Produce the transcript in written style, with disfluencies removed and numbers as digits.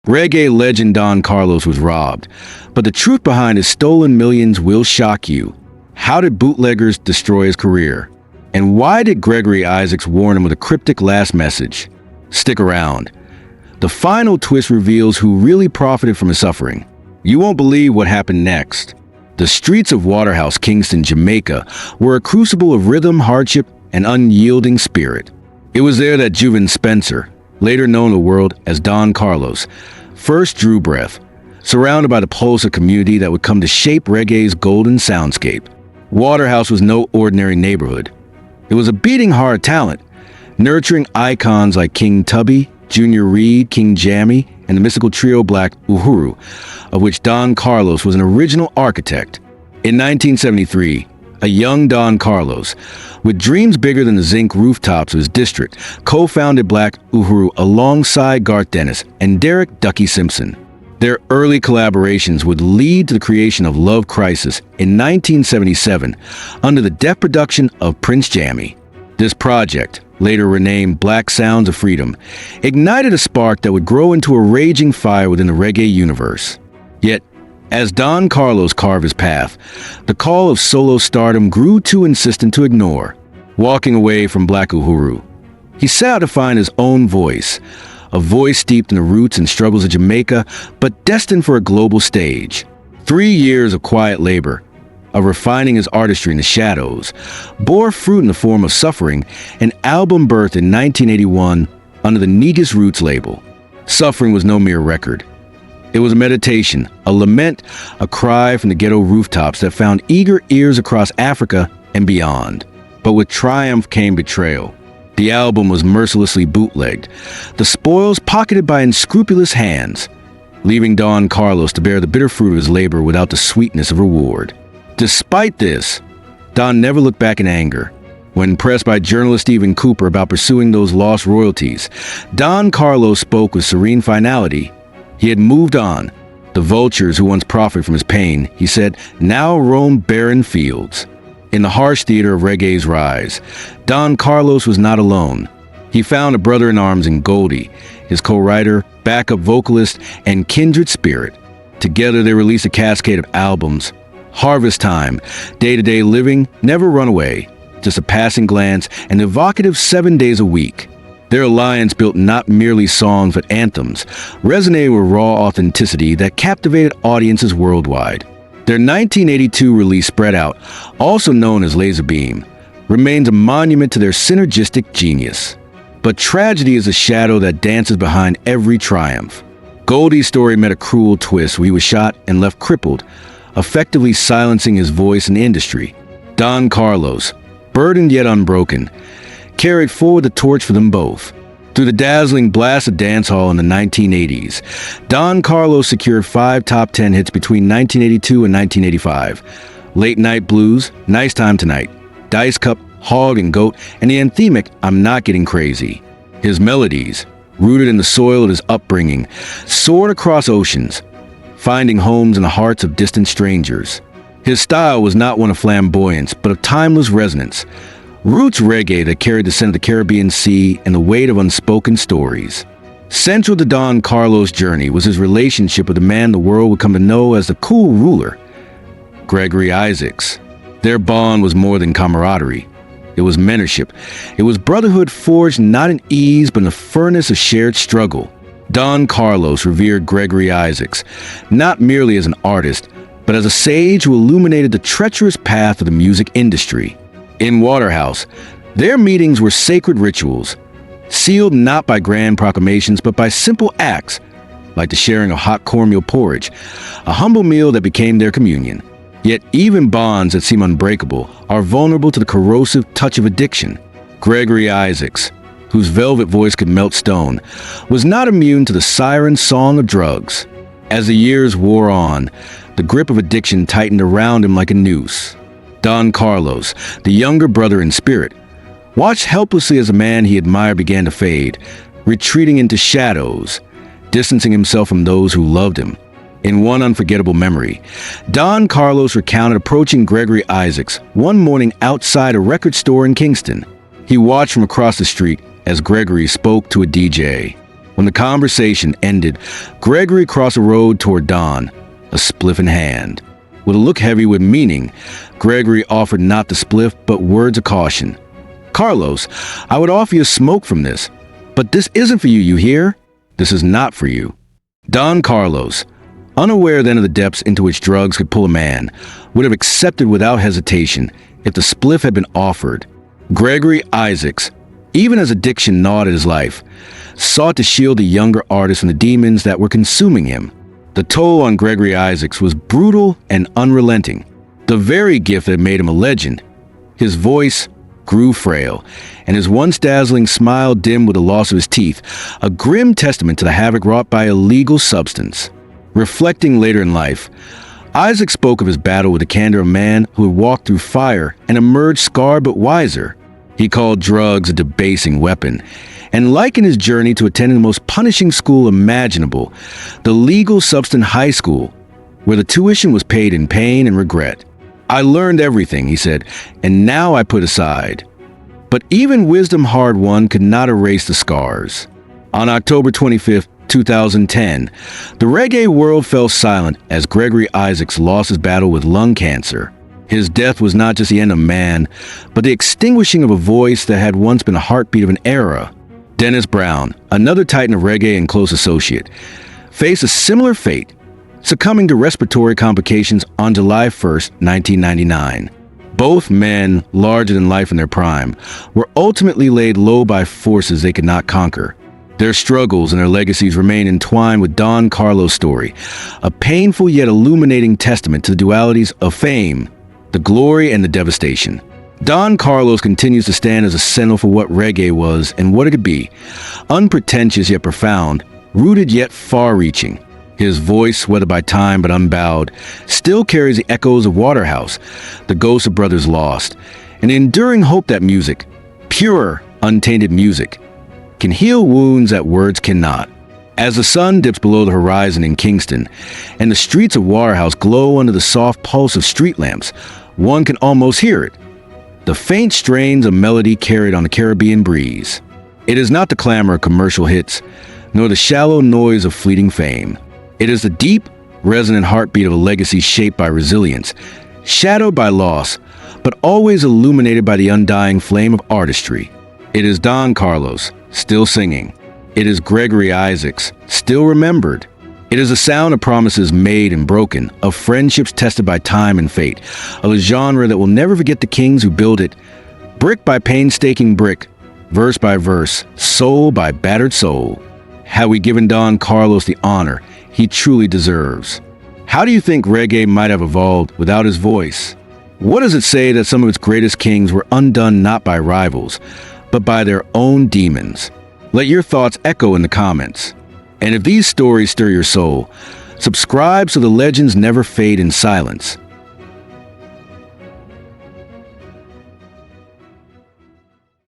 Reggae legend Don Carlos was robbed, but the truth behind his stolen millions will shock you. How did bootleggers destroy his career? And why did Gregory Isaacs warn him with a cryptic last message? Stick around. The final twist reveals who really profited from his suffering. You won't believe what happened next. The streets of Waterhouse, Kingston, Jamaica were a crucible of rhythm, hardship, and unyielding spirit. It was there that Juven Spencer, later known to the world as Don Carlos, first drew breath, surrounded by the pulse of community that would come to shape reggae's golden soundscape. Waterhouse was no ordinary neighborhood. It was a beating heart talent, nurturing icons like King Tubby, Junior Reed, King Jammy, and the mystical trio Black Uhuru, of which Don Carlos was an original architect. In 1973, a young Don Carlos, with dreams bigger than the zinc rooftops of his district, co-founded Black Uhuru alongside Garth Dennis and Derek Ducky Simpson. Their early collaborations would lead to the creation of Love Crisis in 1977 under the deft production of Prince Jammy. This project, later renamed Black Sounds of Freedom, ignited a spark that would grow into a raging fire within the reggae universe. Yet, as Don Carlos carved his path, the call of solo stardom grew too insistent to ignore. Walking away from Black Uhuru, he set out to find his own voice, a voice steeped in the roots and struggles of Jamaica, but destined for a global stage. 3 years of quiet labor, of refining his artistry in the shadows, bore fruit in the form of Suffering, an album birthed in 1981 under the Negus Roots label. Suffering was no mere record. It was a meditation, a lament, a cry from the ghetto rooftops that found eager ears across Africa and beyond. But with triumph came betrayal. The album was mercilessly bootlegged, the spoils pocketed by unscrupulous hands, leaving Don Carlos to bear the bitter fruit of his labor without the sweetness of reward. Despite this, Don never looked back in anger. When pressed by journalist Stephen Cooper about pursuing those lost royalties, Don Carlos spoke with serene finality. He had moved on. The vultures who once profited from his pain, he said, now roam barren fields. In the harsh theater of reggae's rise, Don Carlos was not alone. He found a brother in arms in Goldie, his co-writer, backup vocalist, and kindred spirit. Together they released a cascade of albums. Harvest Time, Day-to-Day Living, Never Run Away, Just a Passing Glance, and evocative 7 Days a Week. Their alliance built not merely songs but anthems, resonating with raw authenticity that captivated audiences worldwide. Their 1982 release Spread Out, also known as Laser Beam, remains a monument to their synergistic genius. But tragedy is a shadow that dances behind every triumph. Goldie's story met a cruel twist where he was shot and left crippled, effectively silencing his voice in the industry. Don Carlos, burdened yet unbroken, carried forward the torch for them both. Through the dazzling blast of dancehall in the 1980s, Don Carlos secured 5 top 10 hits between 1982 and 1985. Late Night Blues, Nice Time Tonight, Dice Cup, Hog and Goat, and the anthemic I'm Not Getting Crazy. His melodies, rooted in the soil of his upbringing, soared across oceans, finding homes in the hearts of distant strangers. His style was not one of flamboyance, but of timeless resonance. Roots reggae that carried the scent of the Caribbean Sea and the weight of unspoken stories. Central to Don Carlos' journey was his relationship with the man the world would come to know as the cool ruler, Gregory Isaacs. Their bond was more than camaraderie. It was mentorship. It was brotherhood forged not in ease but in the furnace of shared struggle. Don Carlos revered Gregory Isaacs, not merely as an artist, but as a sage who illuminated the treacherous path of the music industry. In Waterhouse, their meetings were sacred rituals, sealed not by grand proclamations but by simple acts, like the sharing of hot cornmeal porridge, a humble meal that became their communion. Yet even bonds that seem unbreakable are vulnerable to the corrosive touch of addiction. Gregory Isaacs, whose velvet voice could melt stone, was not immune to the siren song of drugs. As the years wore on, the grip of addiction tightened around him like a noose. Don Carlos, the younger brother in spirit, watched helplessly as the man he admired began to fade, retreating into shadows, distancing himself from those who loved him. In one unforgettable memory, Don Carlos recounted approaching Gregory Isaacs one morning outside a record store in Kingston. He watched from across the street as Gregory spoke to a DJ. When the conversation ended, Gregory crossed the road toward Don, a spliff in hand. With a look heavy with meaning, Gregory offered not the spliff, but words of caution. "Carlos, I would offer you a smoke from this, but this isn't for you, you hear? This is not for you." Don Carlos, unaware then of the depths into which drugs could pull a man, would have accepted without hesitation if the spliff had been offered. Gregory Isaacs, even as addiction gnawed at his life, sought to shield the younger artist from the demons that were consuming him. The toll on Gregory Isaacs was brutal and unrelenting. The very gift that made him a legend. His voice grew frail, and his once dazzling smile dimmed with the loss of his teeth, a grim testament to the havoc wrought by illegal substance. Reflecting later in life, Isaac spoke of his battle with the candor of a man who had walked through fire and emerged scarred but wiser. He called drugs a debasing weapon, and likened his journey to attending the most punishing school imaginable, the legal substance high school, where the tuition was paid in pain and regret. "I learned everything," he said, "and now I put aside." But even wisdom hard-won could not erase the scars. On October 25th, 2010, the reggae world fell silent as Gregory Isaacs lost his battle with lung cancer. His death was not just the end of man, but the extinguishing of a voice that had once been a heartbeat of an era. Dennis Brown, another titan of reggae and close associate, faced a similar fate, succumbing to respiratory complications on July 1st, 1999. Both men, larger than life in their prime, were ultimately laid low by forces they could not conquer. Their struggles and their legacies remain entwined with Don Carlos' story, a painful yet illuminating testament to the dualities of fame, the glory and the devastation. Don Carlos continues to stand as a sentinel for what reggae was and what it could be, unpretentious yet profound, rooted yet far-reaching. His voice, weathered by time but unbowed, still carries the echoes of Waterhouse, the ghosts of brothers lost, and the enduring hope that music, pure, untainted music, can heal wounds that words cannot. As the sun dips below the horizon in Kingston, and the streets of Waterhouse glow under the soft pulse of street lamps, one can almost hear it. The faint strains of melody carried on the Caribbean breeze. It is not the clamor of commercial hits, nor the shallow noise of fleeting fame. It is the deep, resonant heartbeat of a legacy shaped by resilience, shadowed by loss, but always illuminated by the undying flame of artistry. It is Don Carlos, still singing. It is Gregory Isaacs, still remembered. It is a sound of promises made and broken, of friendships tested by time and fate, of a genre that will never forget the kings who built it, brick by painstaking brick, verse by verse, soul by battered soul. Had we given Don Carlos the honor he truly deserves? How do you think reggae might have evolved without his voice? What does it say that some of its greatest kings were undone not by rivals, but by their own demons? Let your thoughts echo in the comments. And if these stories stir your soul, subscribe so the legends never fade in silence.